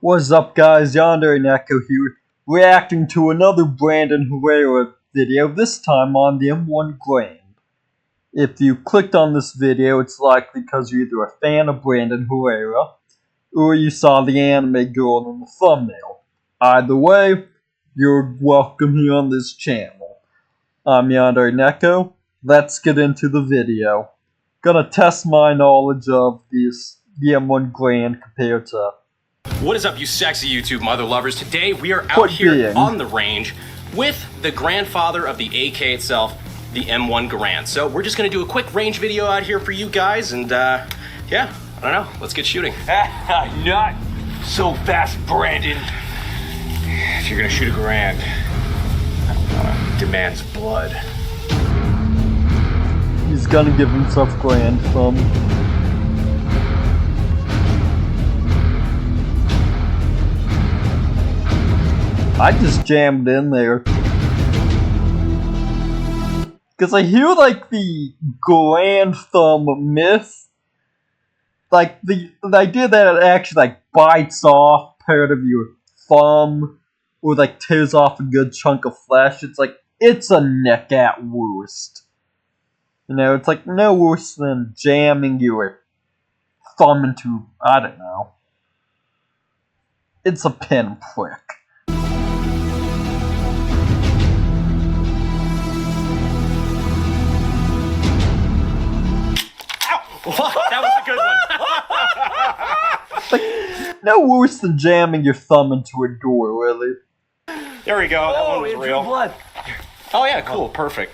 What's up guys, Yonder and Echo here, reacting to another Brandon Herrera video, this time on the M1 Garand. If you clicked on this video, it's likely because you're either a fan of Brandon Herrera, or you saw the anime girl in the thumbnail. Either way, you're welcome here on this channel. I'm Yonder and Echo. Let's get into the video. Gonna test my knowledge of the M1 Garand compared to... What is up, you sexy YouTube mother lovers? Today we are out here on the range with the grandfather of the AK itself, the M1 Garand. So we're just gonna do a quick range video out here for you guys, and yeah, I don't know, let's get shooting. Not so fast, Brandon. If you're gonna shoot a Garand, demands blood. He's gonna give himself Garand thumb. I just jammed in there. Because I hear like the Garand thumb myth. Like the idea that it actually like bites off part of your thumb or like tears off a good chunk of flesh. It's like, it's a nick at worst. You know, it's like no worse than jamming your thumb into, I don't know. It's a pinprick. That was a good one. Like, no worse than jamming your thumb into a door, really. There we go. That one was real. Blood. Oh yeah, cool, perfect.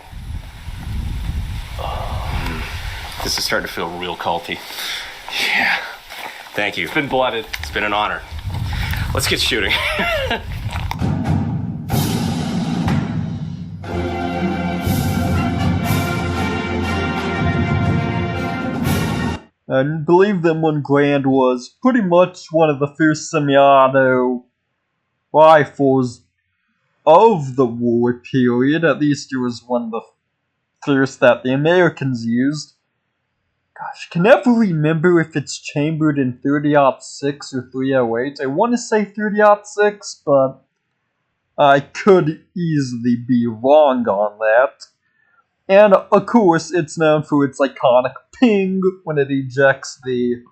This is starting to feel real culty. Yeah. Thank you. It's been blooded. It's been an honor. Let's get shooting. I believe that M1 Garand was pretty much one of the first semi-auto rifles of the war period. At least it was one of the first that the Americans used. Gosh, I can never remember if it's chambered in 30-06 or 308. I want to say 30-06, but I could easily be wrong on that. And, of course, it's known for its iconic ping when it ejects the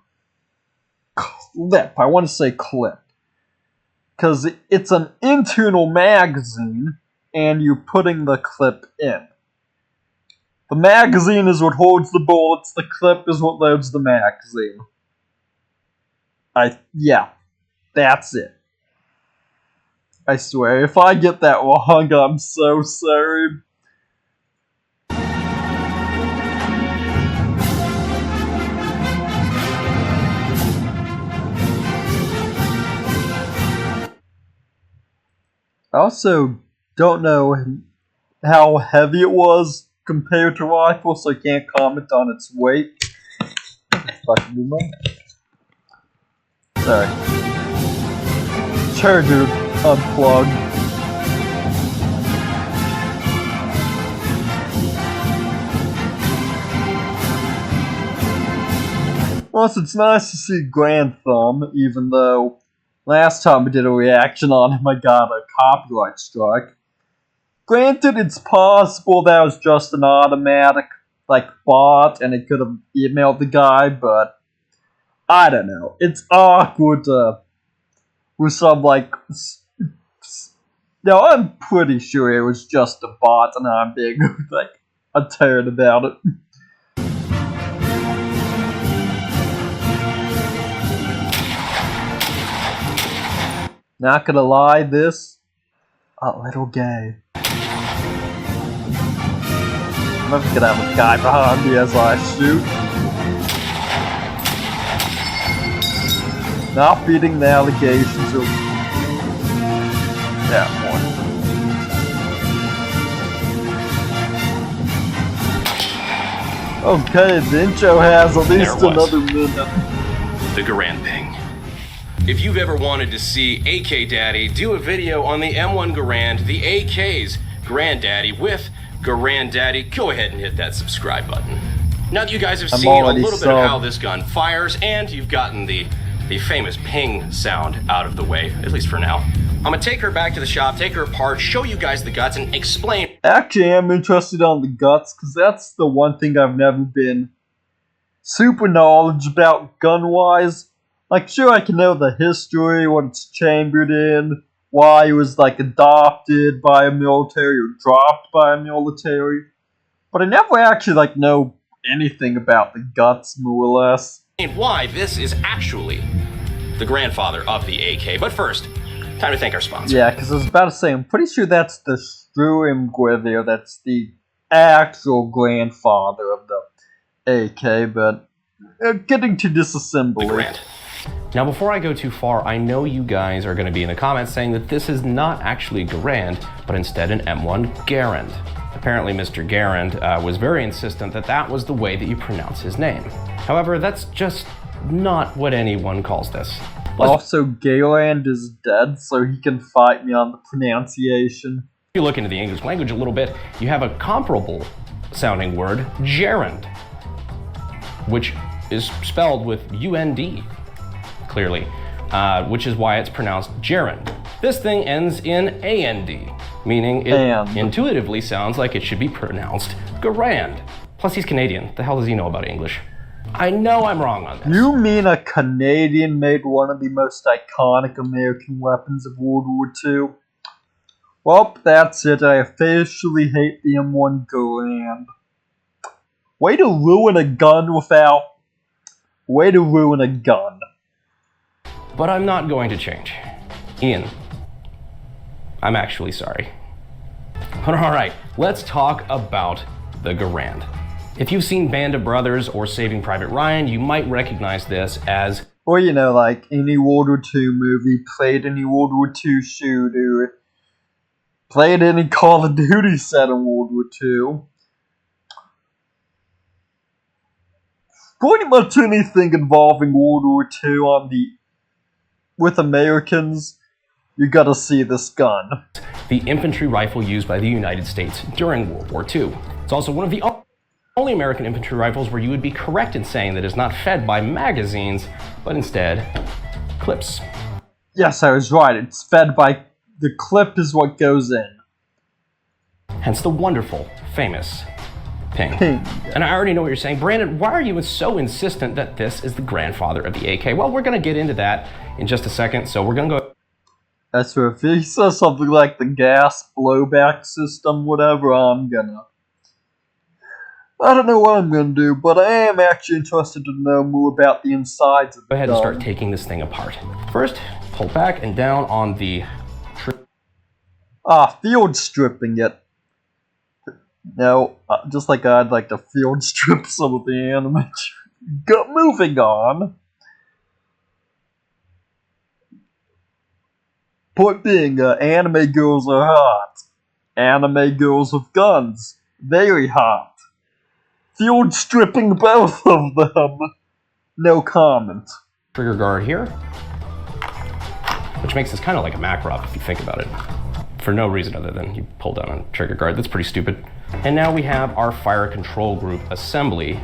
clip. I want to say clip. Because it's an internal magazine, and you're putting the clip in. The magazine is what holds the bullets, the clip is what loads the magazine. Yeah, that's it. I swear, if I get that wrong, I'm so sorry. I also don't know how heavy it was compared to rifle, so I can't comment on its weight. Sorry. Charger unplugged. Plus, it's nice to see Garand thumb, even though last time I did a reaction on him, I got a copyright strike. Granted, it's possible that was just an automatic, bot, and it could have emailed the guy, but I don't know. It's awkward with some, no, I'm pretty sure it was just a bot, and I'm being, a turd about it. Not gonna lie, this a little gay. I'm never gonna have a guy behind me as I shoot. Not beating the allegations of that one. Okay, the intro has at least another minute. The Garand ping. If you've ever wanted to see AK Daddy do a video on the M1 Garand, the AK's Granddaddy with Garand Daddy, go ahead and hit that subscribe button. Now that you guys have seen a little bit of how this gun fires, and you've gotten the the famous ping sound out of the way, at least for now, I'm gonna take her back to the shop, take her apart, show you guys the guts, and explain. Actually, I'm interested on the guts, because that's the one thing I've never been super knowledgeable about gun-wise. Like, sure, I can know the history, what it's chambered in, why it was, like, adopted by a military or dropped by a military. But I never actually, like, know anything about the guts, more or less. Why this is actually the grandfather of the AK. But first, time to thank our sponsor. Yeah, because I was about to say, I'm pretty sure that's the Struimguivir, that's the actual grandfather of the AK, but getting to disassembly. The Garand. Now, before I go too far, I know you guys are going to be in the comments saying that this is not actually Garand, but instead an M1 Garand. Apparently, Mr. Garand was very insistent that that was the way that you pronounce his name. However, that's just not what anyone calls this. Also, Garand is dead, so he can fight me on the pronunciation. If you look into the English language a little bit, you have a comparable sounding word, gerund, which is spelled with UND, clearly, which is why it's pronounced gerund. This thing ends in AND, meaning it intuitively sounds like it should be pronounced Garand. Plus, he's Canadian. The hell does he know about English? I know I'm wrong on this. You mean a Canadian made one of the most iconic American weapons of World War II? Well, that's it. I officially hate the M1 Garand. Way to ruin a gun without... Way to ruin a gun. But I'm not going to change. Ian, I'm actually sorry. But alright, let's talk about the Garand. If you've seen Band of Brothers or Saving Private Ryan, you might recognize this as... Or, you know, like any World War II movie, played any World War II shooter, played any Call of Duty set in World War II. Pretty much anything involving World War II with Americans, you gotta see this gun. The infantry rifle used by the United States during World War II. It's also one of the only American infantry rifles where you would be correct in saying that it's not fed by magazines, but instead clips. Yes, I was right. It's fed by... the clip is what goes in. Hence the wonderful, famous ping. Ping. And I already know what you're saying. Brandon, why are you so insistent that this is the grandfather of the AK? Well, we're going to get into that in just a second, so we're going to go... That's right. If he says something like the gas blowback system, whatever, I don't know what I'm gonna do, but I am actually interested to know more about the insides of the gun. Go ahead and start taking this thing apart. First, pull back and down on the... field stripping it. No, just like I'd like to field strip some of the animation. Moving on. Point being, anime girls are hot. Anime girls with guns. Very hot. Field stripping both of them. No comment. Trigger guard here, which makes this kind of like a Makrop if you think about it. For no reason other than you pull down on trigger guard. That's pretty stupid. And now we have our fire control group assembly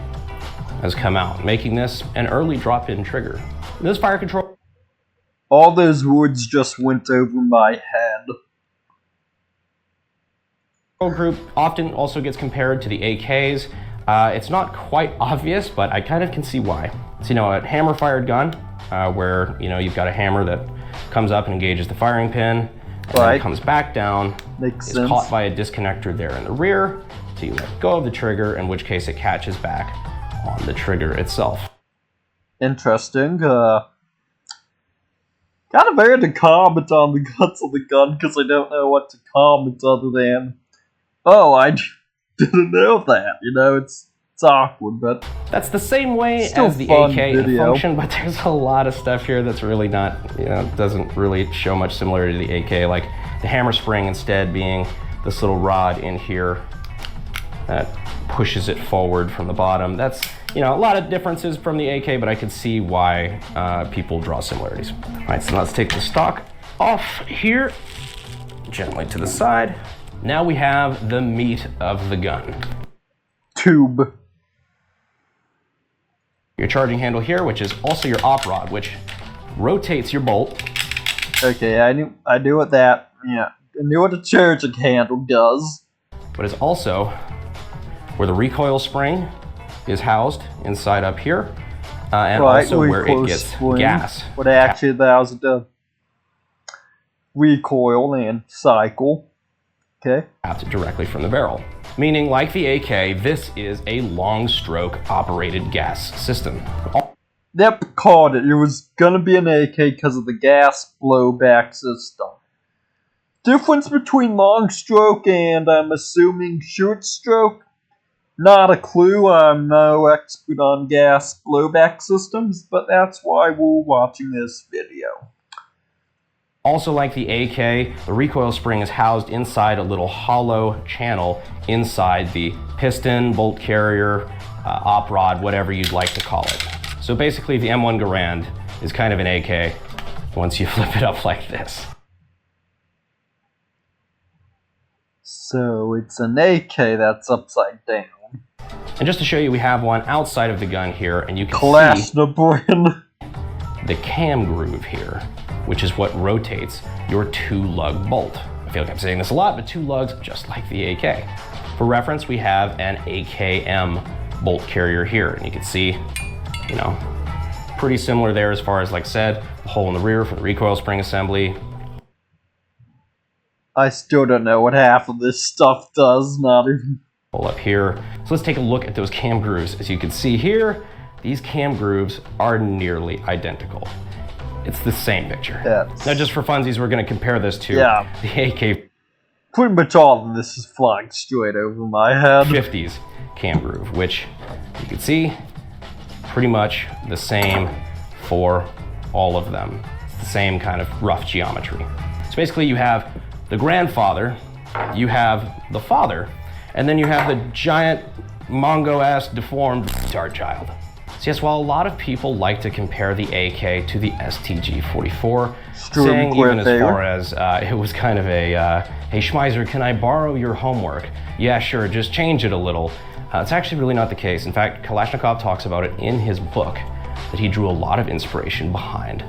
has come out, making this an early drop-in trigger. This fire control... All those words just went over my head. Group often also gets compared to the AKs. It's not quite obvious, but I kind of can see why. So, you know, a hammer-fired gun, where, you know, you've got a hammer that comes up and engages the firing pin, and then it comes back down, Makes is sense. caught by a disconnector there in the rear, so you let go of the trigger, in which case it catches back on the trigger itself. Interesting. Kind of hard to comment on the guts of the gun, because I don't know what to comment other than, oh, I didn't know that, you know, it's awkward, but... That's the same way as the AK in function, but there's a lot of stuff here that's really not, you know, doesn't really show much similarity to the AK, like the hammer spring instead being this little rod in here that pushes it forward from the bottom. That's, you know, a lot of differences from the AK, but I can see why people draw similarities. All right, so let's take the stock off here, gently to the side. Now we have the meat of the gun. Tube. Your charging handle here, which is also your op rod, which rotates your bolt. Okay, I knew what that, yeah. I knew what a charging handle does. But it's also where the recoil spring is housed inside up here. And right, also where it gets spring, gas. What actually allows it to recoil and cycle. Okay. Tapped directly from the barrel. Meaning, like the AK, this is a long stroke operated gas system. Yep, called it. It was gonna be an AK because of the gas blowback system. Difference between long stroke and I'm assuming short stroke? Not a clue. I'm no expert on gas blowback systems, but that's why we're watching this video. Also, like the AK, the recoil spring is housed inside a little hollow channel inside the piston, bolt carrier, op rod, whatever you'd like to call it. So basically, the M1 Garand is kind of an AK once you flip it up like this. So it's an AK that's upside down. And just to show you, we have one outside of the gun here, and you can see the cam groove here, which is what rotates your 2-lug bolt. I feel like I'm saying this a lot, but 2 lugs just like the AK. For reference, we have an AKM bolt carrier here, and you can see, you know, pretty similar there as far as, like I said, the hole in the rear for the recoil spring assembly. I still don't know what half of this stuff does, not even. Up here. So let's take a look at those cam grooves. As you can see here, these cam grooves are nearly identical. It's the same picture. Now, just for funsies, we're going to compare this to the AK. Pretty much all of this is flying straight over my head. 50s cam groove, which you can see pretty much the same for all of them. It's the same kind of rough geometry. So basically, you have the grandfather, you have the father, and then you have the giant Mongo-ass deformed retard child. So yes, while a lot of people like to compare the AK to the STG-44, saying even as far as it was kind of a, hey Schmeiser, can I borrow your homework? Yeah, sure, just change it a little. It's actually really not the case. In fact, Kalashnikov talks about it in his book, that he drew a lot of inspiration behind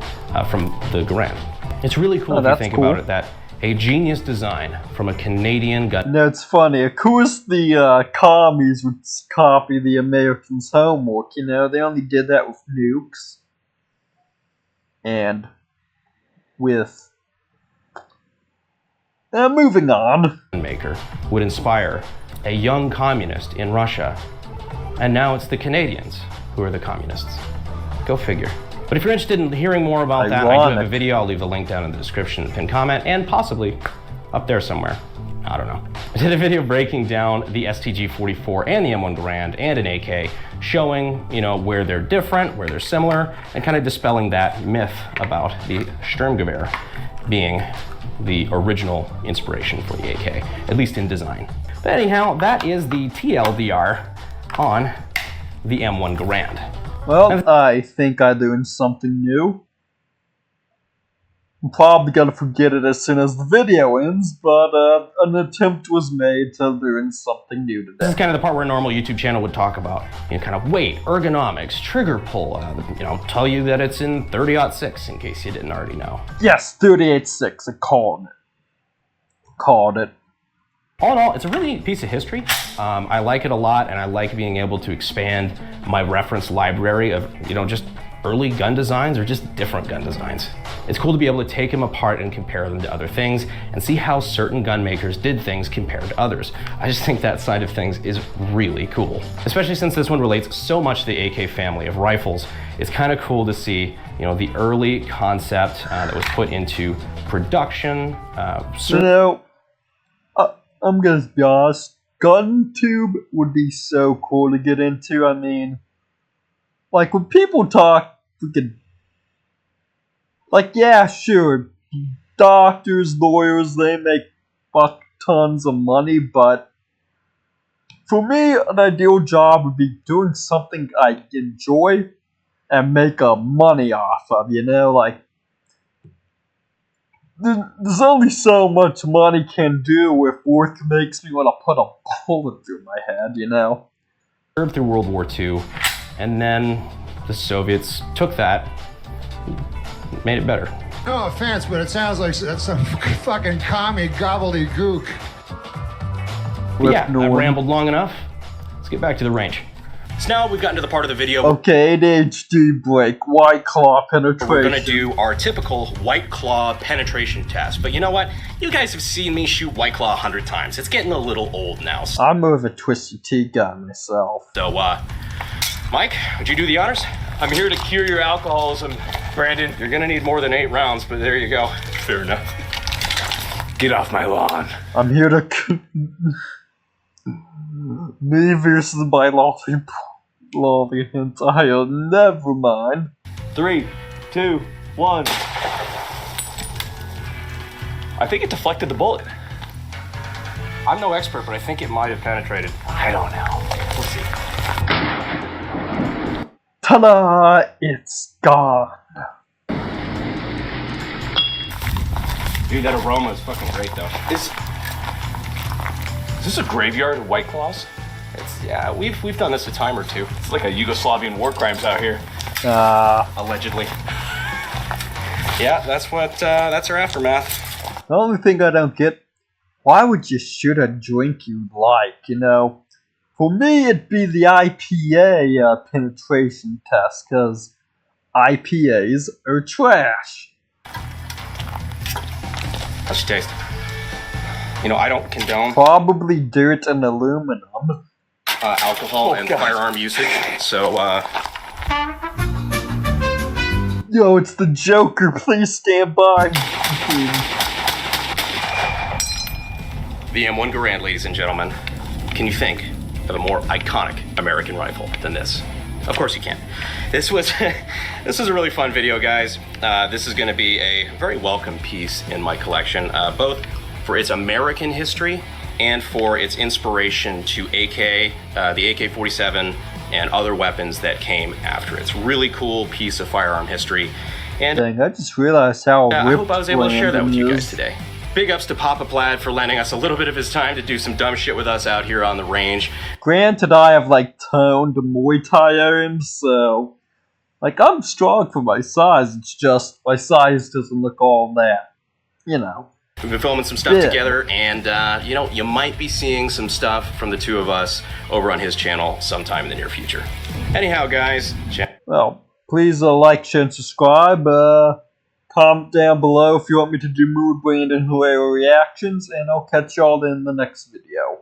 from the Garand. It's really cool if you think about it, that a genius design from a Canadian gun. No, it's funny. Of course, the commies would copy the Americans' homework. You know, they only did that with nukes and with. Moving on. Maker would inspire a young communist in Russia, and now it's the Canadians who are the communists. Go figure. But if you're interested in hearing more about that, I do have a video. I'll leave the link down in the description and pinned comment, and possibly up there somewhere. I don't know. I did a video breaking down the STG-44 and the M1 Garand and an AK, showing, you know, where they're different, where they're similar, and kind of dispelling that myth about the Sturmgewehr being the original inspiration for the AK, at least in design. But anyhow, that is the TLDR on the M1 Garand. Well, I think I'm doing something new. I'm probably gonna forget it as soon as the video ends, but an attempt was made to doing something new today. This is kind of the part where a normal YouTube channel would talk about, you know, kind of weight, ergonomics, trigger pull, you know, tell you that it's in 30-06 in case you didn't already know. Yes, 38.6, I called it. Called it. All in all, it's a really neat piece of history. I like it a lot, and I like being able to expand my reference library of, you know, just early gun designs or just different gun designs. It's cool to be able to take them apart and compare them to other things and see how certain gun makers did things compared to others. I just think that side of things is really cool, especially since this one relates so much to the AK family of rifles. It's kind of cool to see, you know, the early concept that was put into production. You know, I'm gonna be honest, GunTube would be so cool to get into. I mean, like when people talk freaking, like, yeah, sure, doctors, lawyers, they make fuck tons of money, but for me, an ideal job would be doing something I enjoy and make money off of, you know, like, there's only so much money can do if work makes me want to put a bullet through my head, you know? Served through World War II, and then the Soviets took that, made it better. No offense, but it sounds like that's some fucking commie gobbledygook. Yeah, I rambled long enough. Let's get back to the range. So now we've gotten to the part of the video. Okay, an HD break. White Claw penetration. We're gonna do our typical White Claw penetration test. But you know what? You guys have seen me shoot White Claw 100 times. It's getting a little old now. I'm more of a Twisted Tea guy myself. So, Mike, would you do the honors? I'm here to cure your alcoholism, Brandon. You're gonna need more than 8 rounds, but there you go. Fair enough. Get off my lawn. I'm here to... Me versus my lovely hentai. Never mind. 3, 2, 1. I think it deflected the bullet. I'm no expert, but I think it might have penetrated. I don't know. We'll see. Ta-da! It's gone. Dude, that aroma is fucking great, though. Is this a graveyard of White Claws? Yeah, we've done this a time or two. It's like a Yugoslavian war crimes out here. Allegedly. Yeah, that's our aftermath. The only thing I don't get, why would you shoot a drink you like, you know? For me, it'd be the IPA penetration test, because IPAs are trash. How's it taste? You know, I don't condone Probably dirt and aluminum. Alcohol and firearm usage, so, Yo, it's the Joker, please stand by. The M1 Garand, ladies and gentlemen. Can you think of a more iconic American rifle than this? Of course you can. This was a really fun video, guys. This is going to be a very welcome piece in my collection, both for its American history and for its inspiration to AK, the AK-47, and other weapons that came after it. It's a really cool piece of firearm history. And Dang, I just realized how I hope I was able to share that with you guys is. today. Big ups to Papa Plaid for lending us a little bit of his time to do some dumb shit with us out here on the range. Granted, I have, like, toned Muay Thai arms, so... Like, I'm strong for my size, it's just my size doesn't look all that, you know. We've been filming some stuff together, and, you know, you might be seeing some stuff from the two of us over on his channel sometime in the near future. Anyhow, guys, Well, please like, share, and subscribe. Comment down below if you want me to do Mood Brand and Herrera reactions, and I'll catch y'all in the next video.